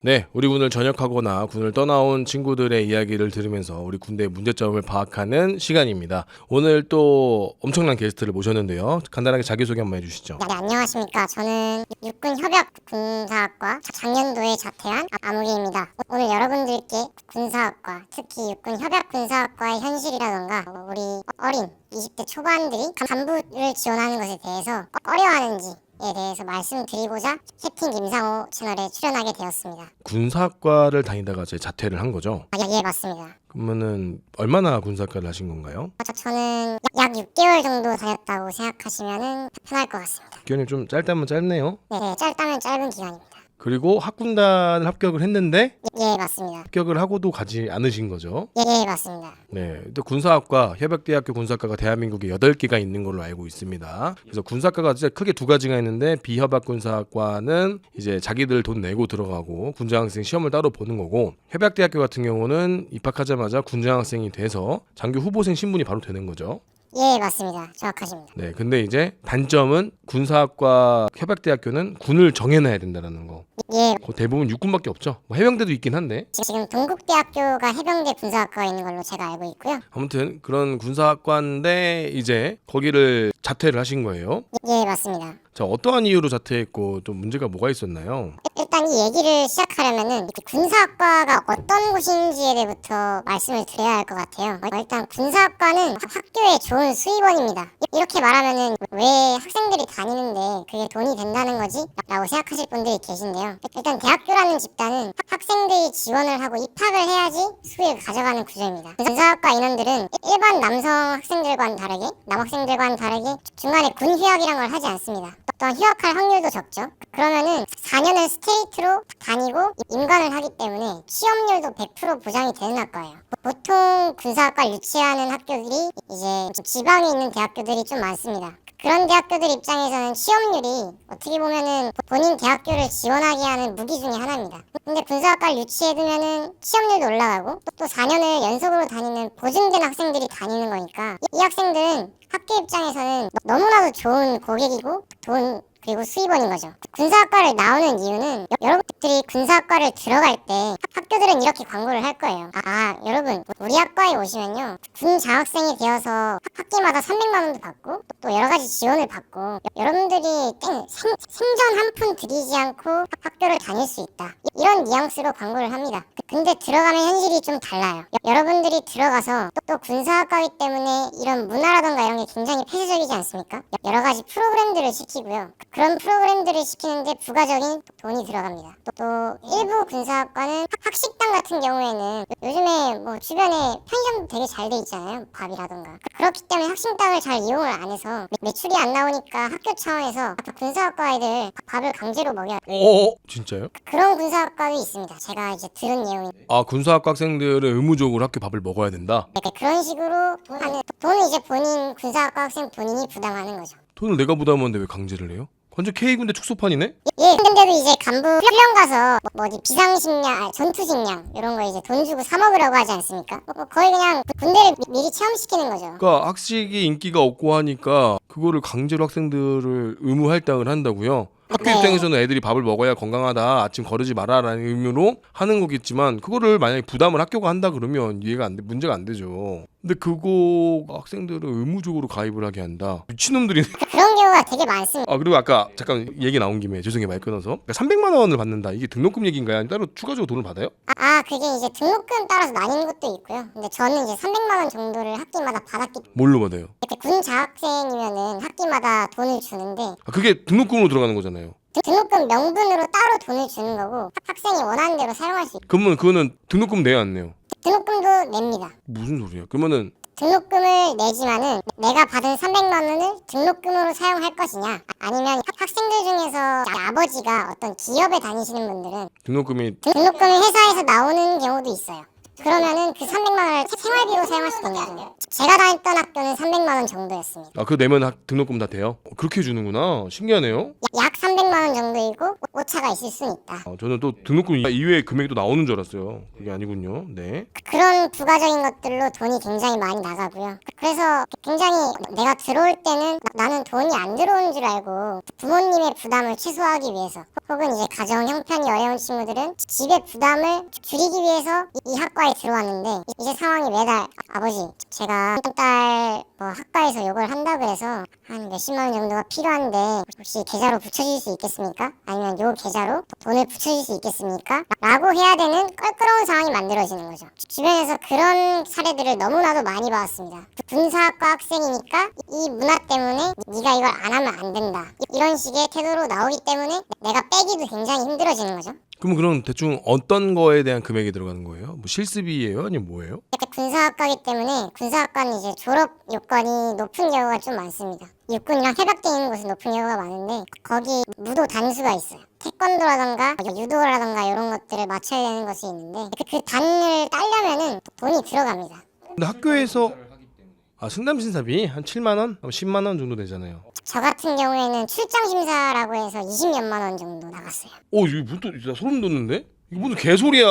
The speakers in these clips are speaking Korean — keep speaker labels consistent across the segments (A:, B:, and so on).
A: 네, 우리 군을 전역하거나 군을 떠나온 친구들의 이야기를 들으면서 우리 군대의 문제점을 파악하는 시간입니다. 오늘 또 엄청난 게스트를 모셨는데요. 간단하게 자기소개 한번 해주시죠.
B: 네, 안녕하십니까. 저는 육군협약군사학과 작년도에 자퇴한 아무개입니다. 오늘 여러분들께 군사학과, 특히 육군협약군사학과의 현실이라던가 우리 어린 20대 초반들이 간부를 지원하는 것에 대해서 꺼려하는지에 대해서 말씀드리고자 해핑 김상호 채널에 출연하게 되었습니다.
A: 군사학과를 다니다가 이제 자퇴를 한 거죠?
B: 예, 맞습니다.
A: 그러면은 얼마나 군사학과를 하신 건가요?
B: 저는 약 6개월 정도 다녔다고 생각하시면 편할 것 같습니다.
A: 기간이 좀 짧다면 짧네요.
B: 네, 짧다면 짧은 기간입니다.
A: 그리고 학군단을 합격을 했는데
B: 예, 맞습니다.
A: 합격을 하고도 가지 않으신 거죠?
B: 예, 맞습니다.
A: 네, 또 군사학과, 협약대학교 군사학과가 대한민국에 8개가 있는 걸로 알고 있습니다. 그래서 군사학과가 진짜 크게 두 가지가 있는데 비협약 군사학과는 이제 자기들 돈 내고 들어가고 군장학생 시험을 따로 보는 거고, 협약대학교 같은 경우는 입학하자마자 군장학생이 돼서 장교 후보생 신분이 바로 되는 거죠.
B: 예, 맞습니다. 정확하십니다.
A: 네, 근데 이제 단점은 군사학과 협약대학교는 군을 정해놔야 된다는 거.
B: 예,
A: 대부분 육군밖에 없죠. 뭐 해병대도 있긴 한데.
B: 지금 동국대학교가 해병대 군사학과가 있는 걸로 제가 알고 있고요.
A: 아무튼 그런 군사학과인데 이제 거기를 자퇴를 하신 거예요.
B: 예, 맞습니다.
A: 자, 어떠한 이유로 자퇴했고 좀 문제가 뭐가 있었나요?
B: 일단 이 얘기를 시작하려면은 군사학과가 어떤 곳인지에 대해부터 말씀을 드려야 할 것 같아요. 일단 군사학과는 학교의 좋은 수입원입니다. 이렇게 말하면은 왜 학생들이 다니는데 그게 돈이 된다는 거지? 라고 생각하실 분들이 계신데요. 일단 대학교라는 집단은 학생들이 지원을 하고 입학을 해야지 수익을 가져가는 구조입니다. 군사학과 인원들은 일반 남성 학생들과는 다르게 남학생들과는 다르게 중간에 군 휴학이란 걸 하지 않습니다. 또한 휴학할 확률도 적죠. 그러면은 4년을 스테이트로 다니고 임관을 하기 때문에 취업률도 100% 보장이 되는 학과예요. 보통 군사학과를 유치하는 학교들이 이제 지방에 있는 대학교들이 좀 많습니다. 그런 대학교들 입장에서는 취업률이 어떻게 보면은 본인 대학교를 지원하게 하는 무기 중에 하나입니다. 근데 군사학과를 유치해두면은 취업률도 올라가고 또 4년을 연속으로 다니는 보증된 학생들이 다니는 거니까 이 학생들은 학교 입장에서는 너무나도 좋은 고객이고 돈 그리고 수입원인 거죠. 군사학과를 나오는 이유는 여러분들이 군사학과를 들어갈 때 학교들은 이렇게 광고를 할 거예요. 여러분 우리 학과에 오시면요 군 장학생이 되어서 학기마다 300만 원도 받고 또 여러 가지 지원을 받고 여러분들이 생전 한 푼 들이지 않고 학교를 다닐 수 있다. 이런 뉘앙스로 광고를 합니다. 근데 들어가면 현실이 좀 달라요. 여러분들이 들어가서 또 군사학과이기 때문에 이런 문화라던가 이런 게 굉장히 폐쇄적이지 않습니까? 여러 가지 프로그램들을 시키고요. 그런 프로그램들을 시키는데 부가적인 돈이 들어갑니다. 또 일부 군사학과는 학식당 같은 경우에는 요즘에 뭐 주변에 편의점도 되게 잘 돼 있잖아요. 밥이라던가. 그렇기 때문에 학식당을 잘 이용을 안 해서 매출이 안 나오니까 학교 차원에서 군사학과 아이들 밥을 강제로 먹여요.
A: 진짜요?
B: 그런 군사학과도 있습니다. 제가 이제 들은 내용이.
A: 군사학과 학생들은 의무적으로 학교 밥을 먹어야 된다?
B: 네, 그런 식으로 하는 돈은 이제 본인 군사학과 학생 본인이 부담하는 거죠.
A: 돈을 내가 부담하는데 왜 강제를 해요? 완전 K군대 축소판이네?
B: 예, 근데도 이제 간부 훈련 가서 어디 비상식량, 전투식량 이런 거 이제 돈 주고 사 먹으려고 하지 않습니까? 거의 그냥 군대를 미리 체험시키는 거죠.
A: 그러니까 학식이 인기가 없고 하니까 그거를 강제로 학생들을 의무 할당을 한다고요? 학교
B: 네.
A: 입장에서는 애들이 밥을 먹어야 건강하다, 아침 거르지 마라라는 의미로 하는 거겠지만 그거를 만약에 부담을 학교가 한다 그러면 이해가 안 돼, 문제가 안 되죠. 근데 그거 학생들을 의무적으로 가입을 하게 한다. 미친놈들이.
B: 그런 경우가 되게 많습니다.
A: 그리고 아까 잠깐 얘기 나온 김에 죄송해요, 말 끊어서. 그러니까 300만 원을 받는다. 이게 등록금 얘기인가요? 아니면 따로 추가적으로 돈을 받아요?
B: 그게 이제 등록금 따라서 나뉘는 것도 있고요. 근데 저는 이제 300만 원 정도를 학기마다 받았기 때문에
A: 뭘로 받아요?
B: 군 장학생이면은 학기마다 돈을 주는데
A: 그게 등록금으로 들어가는 거잖아요.
B: 등록금 명분으로 따로 돈을 주는 거고 학생이 원하는 대로 사용할 수 있고
A: 그러면 그거는 등록금 내야 안 내요?
B: 등록금도 냅니다.
A: 무슨 소리야? 그러면은
B: 등록금을 내지만은 내가 받은 300만 원을 등록금으로 사용할 것이냐 아니면 학생들 중에서 아버지가 어떤 기업에 다니시는 분들은
A: 등록금이
B: 등록금이 회사에서 나오는 경우도 있어요. 그러면은 그 300만 원을 생활비로 사용할 수도 있는 거죠. 제가 다녔던 학교는 300만 원 정도였습니다.
A: 아, 그거 내면 등록금 다 돼요? 그렇게 해주는구나. 신기하네요.
B: 약 300만 원 정도이고 오차가 있을 수는 있다.
A: 저는 또 등록금 이외의 금액이 또 나오는 줄 알았어요. 그게 아니군요. 네.
B: 그런 부가적인 것들로 돈이 굉장히 많이 나가고요. 그래서 굉장히 내가 들어올 때는 나는 돈이 안 들어오는 줄 알고 부모님의 부담을 최소화하기 위해서 혹은 이제 가정 형편이 어려운 친구들은 집의 부담을 줄이기 위해서 이 학과에 들어왔는데 이제 상황이 매달 아버지 제가 한 달 뭐 학과에서 요걸 한다고 해서 한 몇십만 원 정도가 필요한데 혹시 계좌로 붙여줄 수 있겠습니까? 아니면 요 계좌로 돈을 붙여줄 수 있겠습니까? 라고 해야 되는 껄끄러운 상황이 만들어지는 거죠. 주변에서 그런 사례들을 너무나도 많이 봐왔습니다. 군사학과 학생이니까 이 문화 때문에 네가 이걸 안 하면 안 된다. 이런 식의 태도로 나오기 때문에 내가 빼기도 굉장히 힘들어지는 거죠.
A: 그럼 대충 어떤 거에 대한 금액이 들어가는 거예요? 뭐 실습이에요? 아니면 뭐예요?
B: 군사학과이기 때문에 군사학과는 이제 졸업 요건이 높은 경우가 좀 많습니다. 육군이랑 해병대 있는 곳은 높은 경우가 많은데 거기 무도 단수가 있어요. 태권도라던가 유도라던가 이런 것들을 맞춰야 되는 것이 있는데 그 단을 따려면은 돈이 들어갑니다.
A: 근데 학교에서 승담심사비 한 7만 원? 10만 원 정도 되잖아요.
B: 저 같은 경우에는 출장 심사라고 해서 20몇만 원 정도 나갔어요.
A: 이거 무슨 진짜 소름 돋는데? 이거 무슨 개소리야?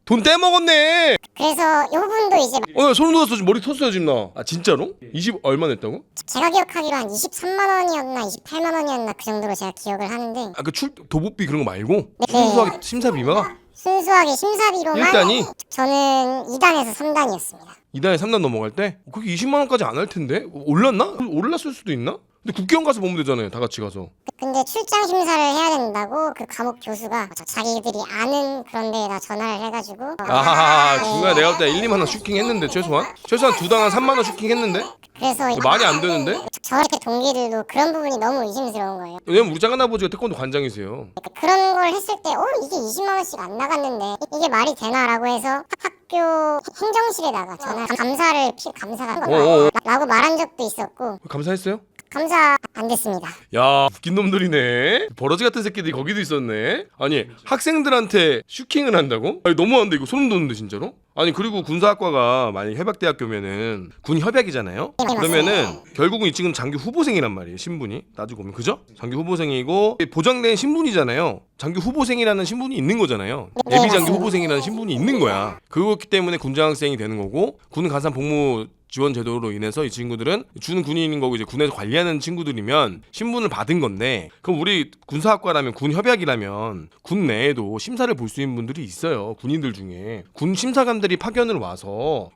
A: 돈 떼먹었네.
B: 그래서 이 부분도 이제
A: 야, 소름 돋았어. 지금 머리 텄어요 지금 나. 아 진짜로? 20 얼마 냈다고?
B: 제가 기억하기로 한 23만 원이었나 28만 원이었나 그 정도로 제가 기억을 하는데
A: 그 도보비 그런 거 말고
B: 네.
A: 순수하게 심사비가
B: 순수하게 심사비로만
A: 1단이?
B: 저는 2단에서 3단이었습니다.
A: 2단에 3단 넘어갈 때 그게 20만 원까지 안 할 텐데 올랐나? 올랐을 수도 있나? 근데 국회의원 가서 보면 되잖아요. 다 같이 가서.
B: 근데 출장 심사를 해야 된다고 그 과목 교수가 자기들이 아는 그런 데에다 전화를 해가지고
A: 중간에 내가 볼 때 1, 2만 원 슈킹 했는데 최소한 2당 한 3만 원 슈킹 했는데
B: 그래서
A: 많이 안 되는데?
B: 저렇게 동기들도 그런 부분이 너무 의심스러운 거예요.
A: 왜냐면 우리 짱가나 아버지가 태권도 관장이세요.
B: 그런 걸 했을 때 이게 20만 원씩 안 나갔는데 이게 말이 되나라고 해서 학교 행정실에다가 감사가 라고 말한 적도 있었고
A: 감사했어요?
B: 감사 안 됐습니다.
A: 야 웃긴 놈들이네. 버러지 같은 새끼들이 거기도 있었네. 아니 학생들한테 슈킹을 한다고? 아니 너무한데 이거 소름 돋는데 진짜로? 아니 그리고 군사학과가 만약 협약대학교면은 군 협약이잖아요. 그러면은 결국은 이 지금 장교 후보생이란 말이에요. 신분이 따지고 보면 그죠? 장교 후보생이고 보장된 신분이잖아요. 장교 후보생이라는 신분이 있는 거잖아요. 예비 장교 후보생이라는 신분이 있는 거야. 그렇기 때문에 군장학생이 되는 거고 군 간산 복무 지원 제도로 인해서 이 친구들은 주는 군인인 거고 이제 군에서 관리하는 친구들이면 신분을 받은 건데 그럼 우리 군사학과라면 군 협약이라면 군 내에도 심사를 볼 수 있는 분들이 있어요. 군인들 중에 군 심사관들이 파견을 와서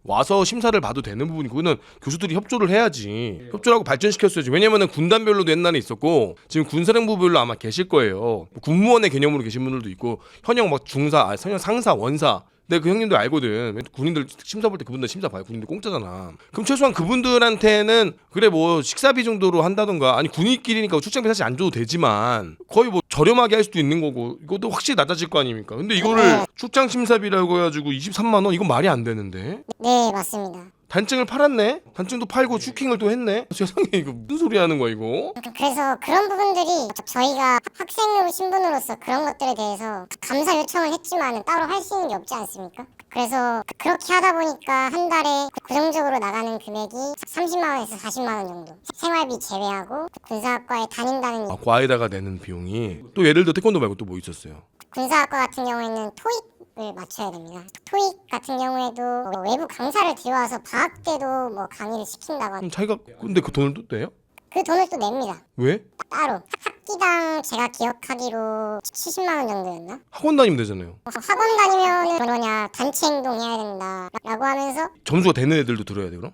A: 심사를 봐도 되는 부분이 그거는 교수들이 협조를 해야지. 협조를 하고 발전시켰어야지. 왜냐면은 군단별로도 옛날에 있었고 지금 군사령부별로 아마 계실 거예요. 군무원의 개념으로 계신 분들도 있고 현역 막 중사, 상사, 원사 근데 그 형님들 알거든. 군인들 심사 볼 때 그분들 심사 봐요. 군인들 공짜잖아. 그럼 최소한 그분들한테는 그래 뭐 식사비 정도로 한다던가 아니 군인끼리니까 출장비 사실 안 줘도 되지만 거의 뭐 저렴하게 할 수도 있는 거고 이것도 확실히 낮아질 거 아닙니까? 근데 이거를 출장 심사비라고 해가지고 23만 원 이건 말이 안 되는데.
B: 네 맞습니다.
A: 단증을 팔았네. 단증도 팔고 슈킹을 또 했네. 세상에 이거 무슨 소리 하는 거야 이거?
B: 그래서 그런 부분들이 저희가 학생 신분으로서 그런 것들에 대해서 감사 요청을 했지만 따로 할 수 있는 게 없지 않습니까? 그래서 그렇게 하다 보니까 한 달에 고정적으로 나가는 금액이 30만 원에서 40만 원 정도 생활비 제외하고 군사학과에 다닌다는
A: 과에다가 내는 비용이 또 예를 들어 태권도 말고 또 뭐 있었어요?
B: 군사학과 같은 경우에는 토익을 맞춰야 됩니다. 토익 같은 경우에도 외부 강사를 들여와서 방학 때도 뭐 강의를 시킨다거나
A: 그럼 자기가 근데 그 돈을 또 내요?
B: 그 돈을 또 냅니다.
A: 왜?
B: 따로 학기당 제가 기억하기로 70만 원 정도였나?
A: 학원 다니면 되잖아요.
B: 학원 다니면 뭐냐 단체 행동해야 된다 라고 하면서
A: 점수가 되는 애들도 들어야 돼 그럼?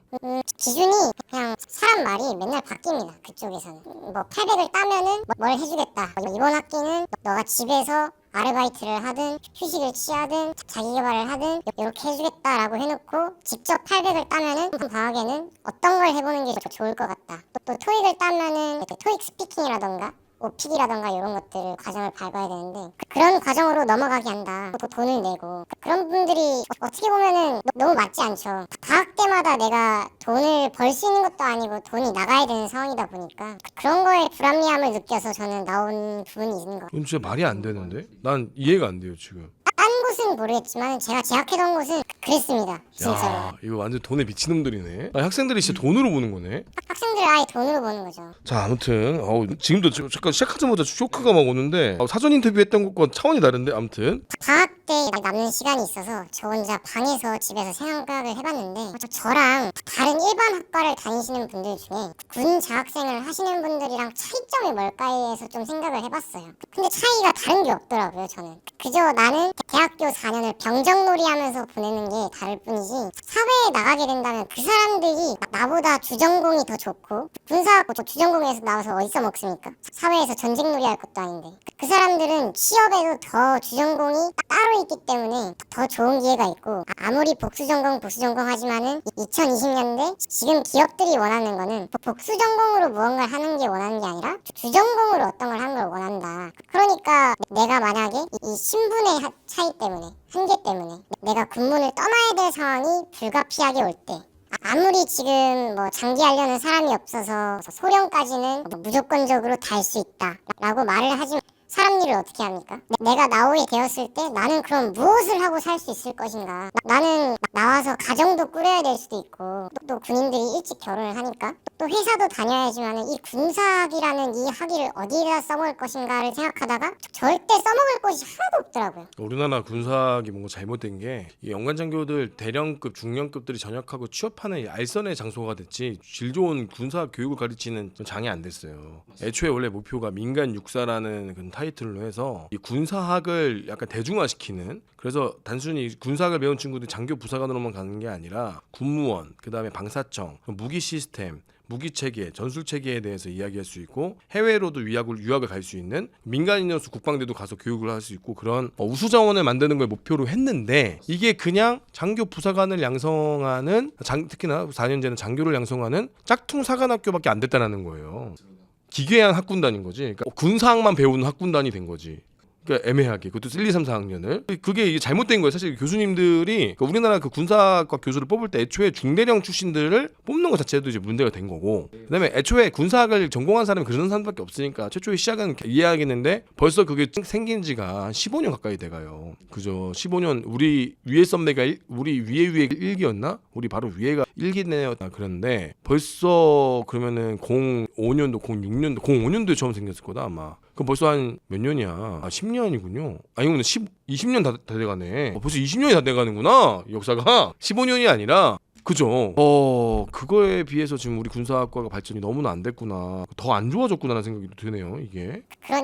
B: 기준이 그냥 사람 말이 맨날 바뀝니다. 그쪽에서는 뭐 800을 따면은 뭘 해주겠다. 이번 학기는 너가 집에서 아르바이트를 하든 휴식을 취하든 자기개발을 하든 이렇게 해주겠다라고 해놓고 직접 800을 따면은 방학에는 어떤 걸 해보는 게 좋을 것 같다. 또 토익을 따면은 토익 스피킹이라던가 OPD라던가 이런 것들을 과정을 밟아야 되는데 그런 과정으로 넘어가게 한다. 또 돈을 내고 그런 분들이 어떻게 보면은 너무 맞지 않죠. 방학 때마다 내가 돈을 벌 수 있는 것도 아니고 돈이 나가야 되는 상황이다 보니까 그런 거에 불합리함을 느껴서 저는 나온 부분이 있는 것 같아요.
A: 이건 진짜 말이 안 되는데? 난 이해가 안 돼요 지금.
B: 딴 곳은 모르겠지만 제가 재학했던 곳은 그랬습니다. 진짜로.
A: 야, 이거 완전 돈에 미친 놈들이네. 학생들이 진짜 돈으로 보는 거네.
B: 학생들을 아예 돈으로 보는 거죠.
A: 자, 아무튼 지금도 잠깐 시작하자마자 쇼크가 막 오는데 사전 인터뷰했던 것과 차원이 다른데 아무튼
B: 방학 때 남는 시간이 있어서 저 혼자 방에서 집에서 생각을 해봤는데 저랑 다른 일반 학과를 다니시는 분들 중에 군 재학생을 하시는 분들이랑 차이점이 뭘까 해서 좀 생각을 해봤어요. 근데 차이가 다른 게 없더라고요. 저는 그저 나는 대학교 4년을 병정놀이 하면서 보내는 게 다를 뿐이지 사회에 나가게 된다면 그 사람들이 나보다 주전공이 더 좋고 군사학고 주전공에서 나와서 어디서 먹습니까? 사회에서 전쟁놀이 할 것도 아닌데 그 사람들은 취업에도 더 주전공이 따로 있기 때문에 더 좋은 기회가 있고 아무리 복수전공 하지만은 2020년대 지금 기업들이 원하는 거는 복수전공으로 무언가를 하는 게 원하는 게 아니라 주전공으로 어떤 걸 하는 걸 원한다. 그러니까 내가 만약에 이 신분의 차이 때문에 한계 때문에 내가 군문을 떠나야 될 상황이 불가피하게 올 때 아무리 지금 뭐 장기하려는 사람이 없어서 소령까지는 무조건적으로 달 수 있다 라고 말을 하지만 사람 일을 어떻게 합니까? 내가 나오게 되었을 때 나는 그럼 무엇을 하고 살 수 있을 것인가? 나는 나와서 가정도 꾸려야 될 수도 있고 또 군인들이 일찍 결혼을 하니까 또 회사도 다녀야지만 이 군사학이라는 이 학위를 어디에다 써먹을 것인가를 생각하다가 절대 써먹을 곳이 하나도 없더라고요.
A: 우리나라 군사학이 뭔가 잘못된 게 이 연관장교들 대령급 중령급들이 전역하고 취업하는 알선의 장소가 됐지 질 좋은 군사 교육을 가르치는 장이 안 됐어요. 애초에 원래 목표가 민간 육사라는 그 타이틀로 해서 이 군사학을 약간 대중화시키는, 그래서 단순히 군사학을 배운 친구들이 장교 부사관으로만 가는 게 아니라 군무원, 그 다음에 방사청, 무기 시스템, 무기 체계, 전술 체계에 대해서 이야기할 수 있고 해외로도 유학을 갈 수 있는 민간인으로서 국방대도 가서 교육을 할 수 있고 그런 우수 자원을 만드는 걸 목표로 했는데 이게 그냥 장교 부사관을 양성하는 특히나 4년제는 장교를 양성하는 짝퉁 사관학교밖에 안 됐다는 거예요. 기괴한 학군단인 거지. 그러니까 군사학만 배우는 학군단이 된 거지. 그러니까 애매하게 그것도 1, 2, 3, 4학년을 그게 이게 잘못된 거예요. 사실 교수님들이 우리나라 그 군사학과 교수를 뽑을 때 애초에 중대령 출신들을 뽑는 것 자체도 이제 문제가 된 거고, 그다음에 애초에 군사학을 전공한 사람이 그런 사람밖에 없으니까 최초의 시작은 이해하겠는데 벌써 그게 생긴 지가 한 15년 가까이 돼가요. 그죠? 15년. 우리 위에 썸네가 우리 위에 1기였나? 우리 바로 위에가 1기네요. 그런데 벌써 그러면은 05년도 06년도 05년도에 처음 생겼을 거다 아마. 그럼 벌써 한 몇 년이야? 10년이군요. 아니 근데 20년 다 돼가네. 벌써 20년이 다 돼가는구나. 역사가 15년이 아니라. 그죠? 그거에 비해서 지금 우리 군사학과가 발전이 너무나 안 됐구나. 더 안 좋아졌구나라는 생각이 드네요. 이게.
B: 그런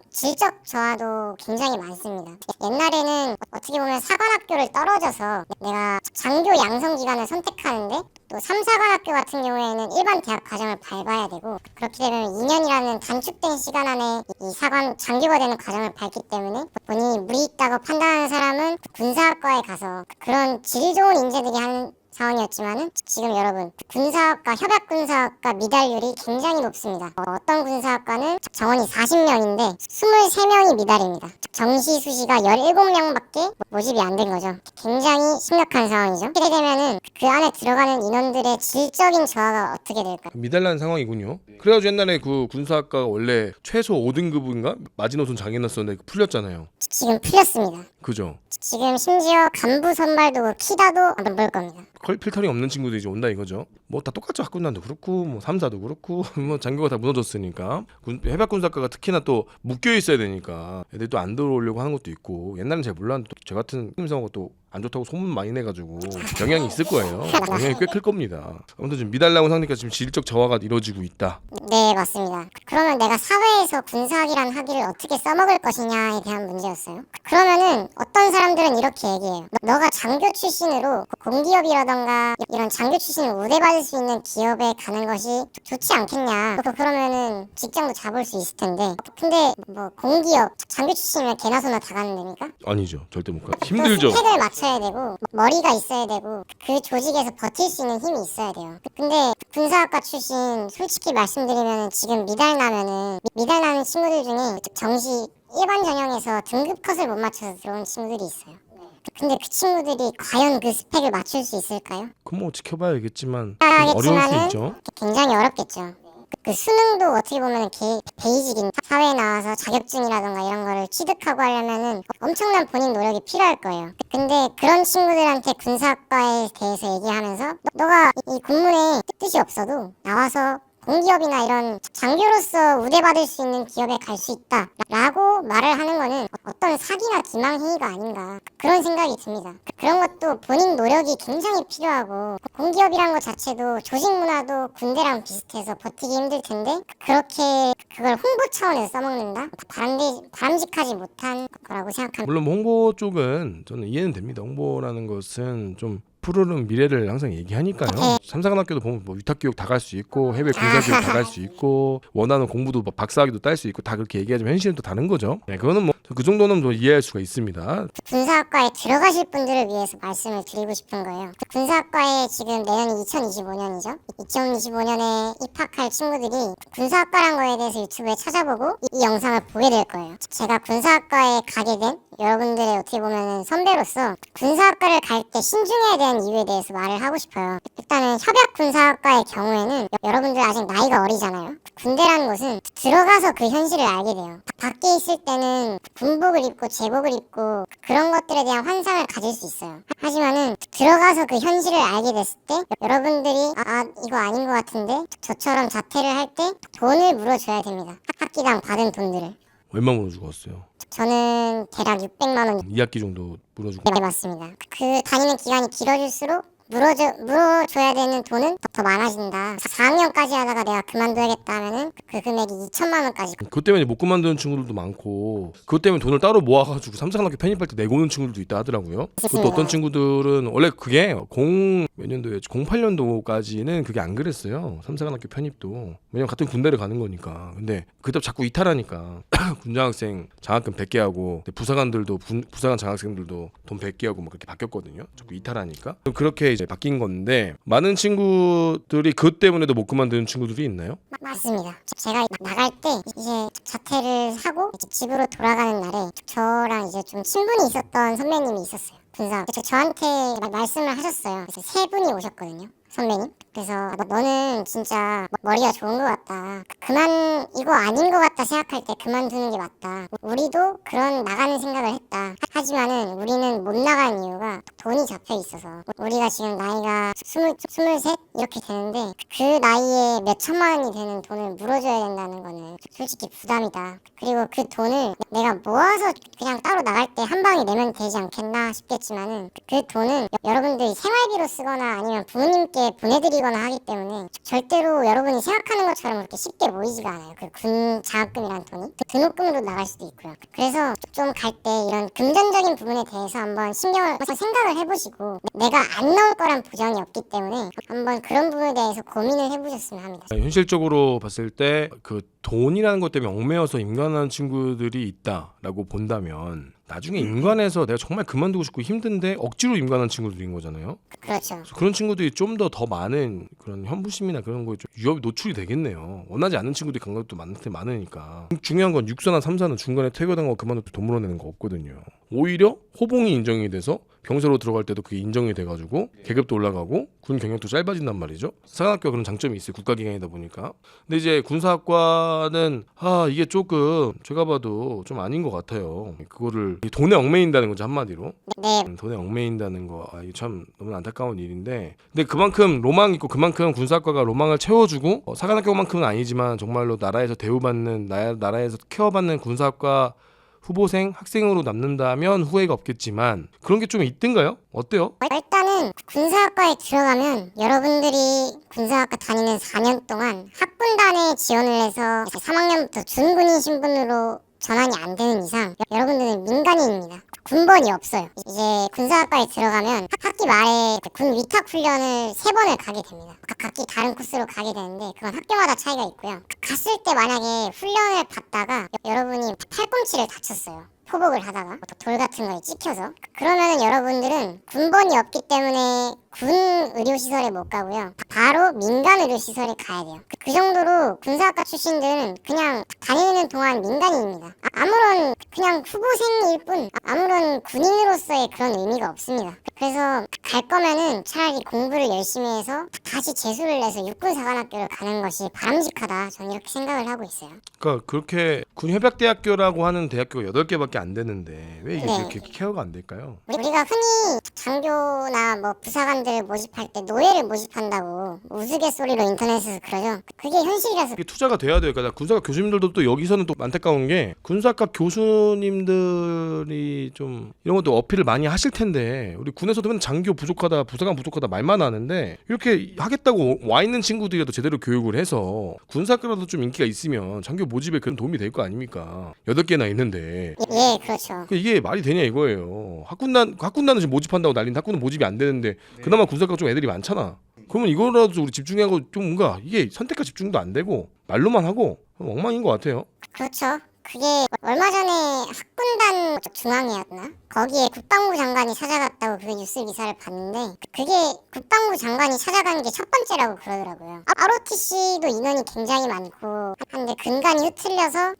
B: 질적 저하도 굉장히 많습니다. 옛날에는 어떻게 보면 사관학교를 떨어져서 내가 장교 양성 기관을 선택하는데 또 3사관학교 같은 경우에는 일반 대학 과정을 밟아야 되고 그렇게 되면 2년이라는 단축된 시간 안에 이 사관 장교가 되는 과정을 밟기 때문에 본인이 무리 있다고 판단하는 사람은 군사학과에 가서 그런 질 좋은 인재들이 하는 상황이었지만은 지금 여러분 군사학과 협약군사학과 미달률이 굉장히 높습니다. 어떤 군사학과는 정원이 40명인데 23명이 미달입니다. 정시수시가 17명밖에 모집이 안 된 거죠. 굉장히 심각한 상황이죠. 이렇게 되면은 그 안에 들어가는 인원들의 질적인 저하가 어떻게 될까요?
A: 미달난 상황이군요. 그래가지고 옛날에 그 군사학과가 원래 최소 5등급인가 마지노선 장애났었는데 풀렸잖아요.
B: 지금 풀렸습니다.
A: 그죠?
B: 지금 심지어 간부 선발도 키다도 안 볼 겁니다.
A: 필터링 없는 친구들이 이제 온다 이거죠. 뭐 다 똑같죠. 학군단도 그렇고 뭐 3사도 그렇고 뭐 장교가 다 무너졌으니까 해박군사학과가 특히나 또 묶여 있어야 되니까 애들이 또 안 들어오려고 하는 것도 있고, 옛날엔 잘 몰랐는데 저 같은 힘상하고 또 안 좋다고 소문 많이 내가지고 영향이 있을 거예요. 영향이 꽤 클 겁니다. 아무튼 지금 미달나온 상태가 지금 질적 저하가 이루어지고 있다.
B: 네, 맞습니다. 그러면 내가 사회에서 군사학이라는 학위를 어떻게 써먹을 것이냐에 대한 문제였어요. 그러면은 어떤 사람들은 이렇게 얘기해요. 너가 장교 출신으로 공기업이라던가 이런 장교 출신을 우대받을 수 있는 기업에 가는 것이 좋지 않겠냐. 그러면은 직장도 잡을 수 있을 텐데. 근데 뭐 공기업 장교 출신이면 개나 소나 다 가는 데니까?
A: 아니죠. 절대 못 가. 힘들죠.
B: 스펙을 맞춰야 되고 머리가 있어야 되고 그 조직에서 버틸 수 있는 힘이 있어야 돼요. 근데 군사학과 출신 솔직히 말씀드리면 지금 미달 나는 친구들 중에 정시 일반 전형에서 등급 컷을 못 맞춰서 들어온 친구들이 있어요. 근데 그 친구들이 과연 그 스펙을 맞출 수 있을까요?
A: 그럼 뭐 지켜봐야겠지만 어려울 수 있죠.
B: 굉장히 어렵겠죠. 그 수능도 어떻게 보면 베이직인 사회에 나와서 자격증이라던가 이런 거를 취득하고 하려면은 엄청난 본인 노력이 필요할 거예요. 근데 그런 친구들한테 군사학과에 대해서 얘기하면서 너가 이 군문에 뜻이 없어도 나와서 공기업이나 이런 장교로서 우대받을 수 있는 기업에 갈 수 있다 라고 말을 하는 거는 어떤 사기나 기망행위가 아닌가 그런 생각이 듭니다. 그런 것도 본인 노력이 굉장히 필요하고 공기업이란 것 자체도 조직 문화도 군대랑 비슷해서 버티기 힘들 텐데 그렇게 그걸 홍보 차원에서 써먹는다? 바람직하지 못한 거라고 생각합니다.
A: 물론 뭐 홍보 쪽은 저는 이해는 됩니다. 홍보라는 것은 좀 푸르른 미래를 항상 얘기하니까요. 삼사관학교도 보면 뭐 위탁교육 다 갈 수 있고 해외 군사교육 다 갈 수 있고 원하는 공부도 뭐 박사학위도 딸 수 있고 다 그렇게 얘기하지만 현실은 또 다른 거죠. 네, 그거는 뭐 그 정도는 뭐 이해할 수가 있습니다.
B: 군사학과에 들어가실 분들을 위해서 말씀을 드리고 싶은 거예요. 군사학과에 지금 내년이 2025년이죠. 2025년에 입학할 친구들이 군사학과란 거에 대해서 유튜브에 찾아보고 이 영상을 보게 될 거예요. 제가 군사학과에 가게 된 여러분들의 어떻게 보면 선배로서 군사학과를 갈 때 신중해야 되는 이유에 대해서 말을 하고 싶어요. 일단은 협약군사학과의 경우에는 여러분들 아직 나이가 어리잖아요. 군대라는 곳은 들어가서 그 현실을 알게 돼요. 밖에 있을 때는 군복을 입고 제복을 입고 그런 것들에 대한 환상을 가질 수 있어요. 하지만은 들어가서 그 현실을 알게 됐을 때 여러분들이 이거 아닌 것 같은데 저처럼 자퇴를 할 때 돈을 물어줘야 됩니다. 학기당 받은 돈들을.
A: 얼마 물어주고 왔어요?
B: 저는 대략 600만 원
A: 2학기 정도 물어주고.
B: 네, 맞습니다. 그 다니는 기간이 길어질수록 물어줘야 되는 돈은 더 많아진다. 4학년까지 하다가 내가 그만둬야겠다 하면은 그 금액이 2천만 원까지.
A: 그것 때문에 못 그만두는 친구들도 많고 그것 때문에 돈을 따로 모아가지고 삼사관학교 편입할 때 내고 오는 친구들도 있다 하더라고요. 그것도 어떤 친구들은 원래 그게 몇 년도였지? 08년도까지는 그게 안 그랬어요. 삼사관학교 편입도. 왜냐면 같은 군대를 가는 거니까. 근데 그때 자꾸 이탈하니까 군장학생 장학금 100개 하고 부사관들도 부사관 장학생들도 돈 100개 하고 막 그렇게 바뀌었거든요. 자꾸 이탈하니까. 그렇게 이제 바뀐 건데 많은 친구들이 그것 때문에도 못 그만두는 친구들이 있나요?
B: 맞습니다. 제가 나갈 때 이제 자퇴를 하고 이제 집으로 돌아가는 날에 저랑 이제 좀 친분이 있었던 선배님이 있었어요. 군사. 저한테 말씀을 하셨어요. 그래서 세 분이 오셨거든요. 선배님. 그래서 너는 진짜 머리가 좋은 것 같다. 이거 아닌 것 같다 생각할 때 그만두는 게 맞다. 우리도 그런 나가는 생각을 했다. 하지만은 우리는 못 나가는 이유가 돈이 잡혀 있어서. 우리가 지금 나이가 23 이렇게 되는데 그 나이에 몇 천만 원이 되는 돈을 물어줘야 된다는 거는 솔직히 부담이다. 그리고 그 돈을 내가 모아서 그냥 따로 나갈 때 한 방에 내면 되지 않겠나 싶겠지만은 그 돈은 여러분들이 생활비로 쓰거나 아니면 부모님께 보내드리거나 하기 때문에 절대로 여러분이 생각하는 것처럼 그렇게 쉽게 모이지가 않아요. 그 군 장학금이라는 돈이 등록금으로 나갈 수도 있고요. 그래서 좀 갈 때 이런 금전적인 부분에 대해서 한번 생각을 해보시고 내가 안 나올 거란 보장이 없기 때문에 한번 그런 부분에 대해서 고민을 해보셨으면 합니다.
A: 현실적으로 봤을 때 그 돈이라는 것 때문에 얽매여서 임관하는 친구들이 있다라고 본다면 나중에 임관해서 내가 정말 그만두고 싶고 힘든데 억지로 임관한 친구들인 거잖아요.
B: 그렇죠.
A: 그런 친구들이 좀 더 많은 그런 현부심이나 그런 거에 좀 위협이 노출이 되겠네요. 원하지 않는 친구들이 간 것도 많으니까. 중요한 건 6사나 3사는 중간에 퇴거된 거 그만두고 돈 물어내는 거 없거든요. 오히려 호봉이 인정이 돼서 병사로 들어갈 때도 그게 인정이 돼가지고 계급도 올라가고 군 경력도 짧아진단 말이죠. 사관학교가 그런 장점이 있어요. 국가기관이다 보니까. 근데 이제 군사학과는 이게 조금 제가 봐도 좀 아닌 것 같아요. 그거를 돈에 얽매인다는 거죠, 한마디로.
B: 네.
A: 돈에 얽매인다는 거 이게 참 너무 안타까운 일인데 근데 그만큼 로망 있고 그만큼 군사학과가 로망을 채워주고 사관학교만큼은 아니지만 정말로 나라에서 대우받는 나라에서 케어받는 군사학과 후보생, 학생으로 남는다면 후회가 없겠지만 그런 게 좀 있던가요? 어때요?
B: 일단은 군사학과에 들어가면 여러분들이 군사학과 다니는 4년 동안 학군단에 지원을 해서 3학년부터 준군인 신분으로 전환이 안 되는 이상 여러분들은 민간인입니다. 군번이 없어요. 이제 군사학과에 들어가면 학기 말에 군 위탁 훈련을 3번을 가게 됩니다. 각기 다른 코스로 가게 되는데 그건 학교마다 차이가 있고요. 갔을 때 만약에 훈련을 받다가 여러분이 팔꿈치를 다쳤어요. 포복을 하다가 돌 같은 거에 찍혀서 그러면은 여러분들은 군번이 없기 때문에 군 의료시설에 못 가고요. 바로 민간 의료시설에 가야 돼요. 그 정도로 군사학과 출신들은 그냥 다니는 동안 민간인입니다. 아무런 그냥 후보생일 뿐 아무런 군인으로서의 그런 의미가 없습니다. 그래서 갈 거면은 차라리 공부를 열심히 해서 다시 재수를 내서 육군사관학교를 가는 것이 바람직하다. 저는 이렇게 생각을 하고 있어요.
A: 그러니까 그렇게 군협약대학교라고 하는 대학교가 8개밖에 안 되는데 왜 이게
B: 네.
A: 그렇게 케어가 안 될까요?
B: 우리가 흔히 장교나 뭐 부사관들을 모집할 때 노예를 모집한다고 우스갯소리로 인터넷에서 그러죠. 그게 현실이라서.
A: 이게 투자가 돼야 돼요. 그러니까 군사학과 교수님들도 또 여기서는 또 안타까운 게 군사학과 교수님들이 좀 이런 것도 어필을 많이 하실 텐데 우리 군에서도 맨날 장교 부족하다, 부사관 부족하다 말만 하는데 이렇게 하겠다고 와 있는 친구들이라도 제대로 교육을 해서 군사학교라도 좀 인기가 있으면 장교 모집에 그런 도움이 될 거 아닙니까? 8개나 있는데
B: 예, 그렇죠.
A: 이게 말이 되냐 이거예요. 학군단은 지금 모집한다고 난리인데 학군은 모집이 안 되는데 그나마 군사학과 좀 애들이 많잖아. 그러면 이거라도 우리 집중하고 좀 뭔가 이게 선택과 집중도 안 되고 말로만 하고 엉망인 것 같아요.
B: 그렇죠. 그게 얼마 전에 학군단 중앙이었나? 거기에 국방부 장관이 찾아갔다고 그 뉴스 기사를 봤는데 그게 국방부 장관이 찾아간 게 첫 번째라고 그러더라고요. ROTC도 인원이 굉장히 많고 한데 근간이 흐트려서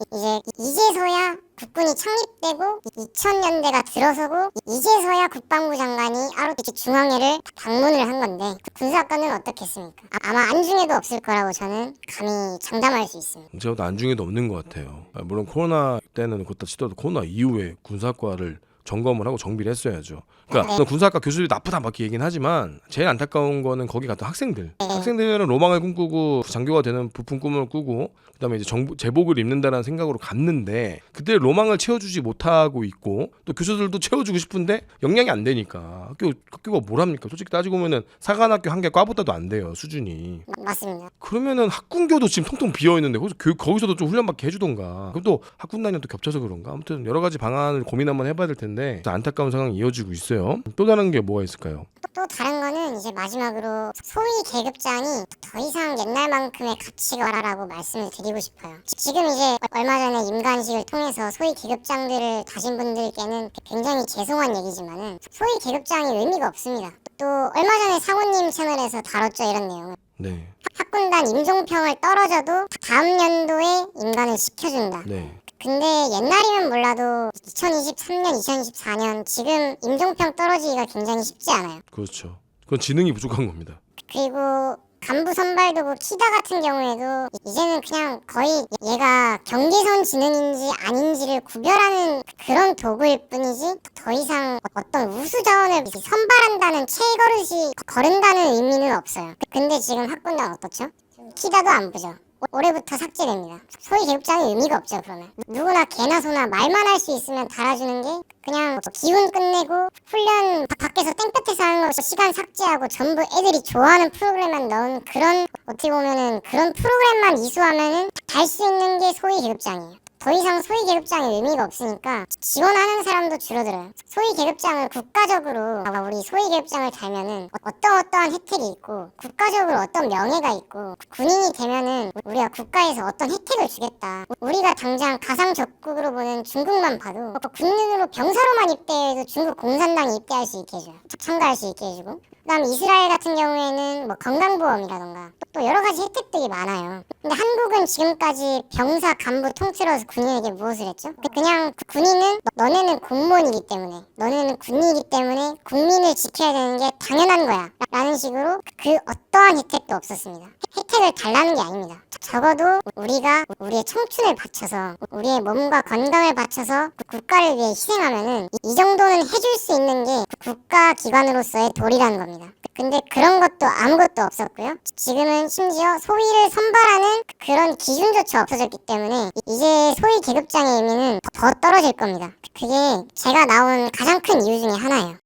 B: 이제서야 국군이 창립되고 2000년대가 들어서고 이제서야 국방부 장관이 ROTC 중앙회를 방문을 한 건데 군사학과는 어떻겠습니까? 아마 안중에도 없을 거라고 저는 감히 장담할 수 있습니다.
A: 제가 안중에도 없는 것 같아요. 물론 코로나 때는 그렇다 치더라도 코로나 이후에 군사학과를 점검을 하고 정비를 했어야죠. 그러니까
B: 네.
A: 군사학과 교수들이 나쁘다 막 이렇게 얘기는 하지만 제일 안타까운 거는 거기 갔던 학생들. 학생들은 로망을 꿈꾸고 장교가 되는 부푼 꿈을 꾸고 그다음에 이제 제복을 입는다라는 생각으로 갔는데 그때 로망을 채워주지 못하고 있고 또 교수들도 채워주고 싶은데 역량이 안 되니까 학교가 뭘 합니까? 솔직히 따지고 보면은 사관학교 한 개 과보다도 안 돼요 수준이.
B: 맞습니다.
A: 그러면은 학군교도 지금 통통 비어 있는데 거기서도 좀 훈련받게 해주던가. 그럼 또 학군단이랑 또 겹쳐서 그런가? 아무튼 여러 가지 방안을 고민 한번 해봐야 될 텐데 안타까운 상황이 이어지고 있어요. 또 다른 게 뭐가 있을까요?
B: 또 다른 거는 이제 마지막으로 소위 계급장이 더 이상 옛날만큼의 가치가 없다라고 말씀을 드리고 싶어요. 지금 이제 얼마 전에 임관식을 통해서 소위 계급장들을 다신 분들께는 굉장히 죄송한 얘기지만은 소위 계급장이 의미가 없습니다. 또 얼마 전에 상우님 채널에서 다뤘죠 이런 내용을.
A: 네.
B: 학군단 임종평을 떨어져도 다음 연도에 임관을 시켜준다.
A: 네.
B: 근데 옛날이면 몰라도 2023년, 2024년 지금 임종평 떨어지기가 굉장히 쉽지 않아요.
A: 그렇죠. 그건 지능이 부족한 겁니다.
B: 그리고 간부 선발도고 키다 같은 경우에도 이제는 그냥 거의 얘가 경계선 지능인지 아닌지를 구별하는 그런 도구일 뿐이지 더 이상 어떤 우수 자원을 선발한다는 채걸음이 거른다는 의미는 없어요. 근데 지금 학군단 어떻죠? 키다도 안 보죠. 올해부터 삭제됩니다. 소위 계급장의 의미가 없죠. 그러면 누구나 개나 소나 말만 할 수 있으면 달아주는 게 그냥 기운 끝내고 훈련 밖에서 땡볕에서 하는 거 시간 삭제하고 전부 애들이 좋아하는 프로그램만 넣은 그런 어떻게 보면은 그런 프로그램만 이수하면은 달 수 있는 게 소위 계급장이에요. 더 이상 소위 계급장의 의미가 없으니까 지원하는 사람도 줄어들어요. 소위 계급장을 국가적으로 우리 소위 계급장을 달면은 어떠한 혜택이 있고 국가적으로 어떤 명예가 있고 군인이 되면은 우리가 국가에서 어떤 혜택을 주겠다. 우리가 당장 가상적국으로 보는 중국만 봐도 군인으로 병사로만 입대해도 중국 공산당에 입대할 수 있게 해줘요. 참가할 수 있게 해주고 그다음 이스라엘 같은 경우에는 뭐 건강보험이라던가 또 여러 가지 혜택들이 많아요. 근데 한국은 지금까지 병사 간부 통틀어서 군인에게 무엇을 했죠? 그냥 군인은 너네는 공무원이기 때문에 너네는 군인이기 때문에 국민을 지켜야 되는 게 당연한 거야 라는 식으로 그 어떠한 혜택도 없었습니다. 혜택을 달라는 게 아닙니다. 적어도 우리가 우리의 청춘을 바쳐서 우리의 몸과 건강을 바쳐서 국가를 위해 희생하면은 이 정도는 해줄 수 있는 게 국가 기관으로서의 도리라는 겁니다. 근데 그런 것도 아무것도 없었고요. 지금은 심지어 소위를 선발하는 그런 기준조차 없어졌기 때문에 이제 소위 계급장의 의미는 더 떨어질 겁니다. 그게 제가 나온 가장 큰 이유 중에 하나예요.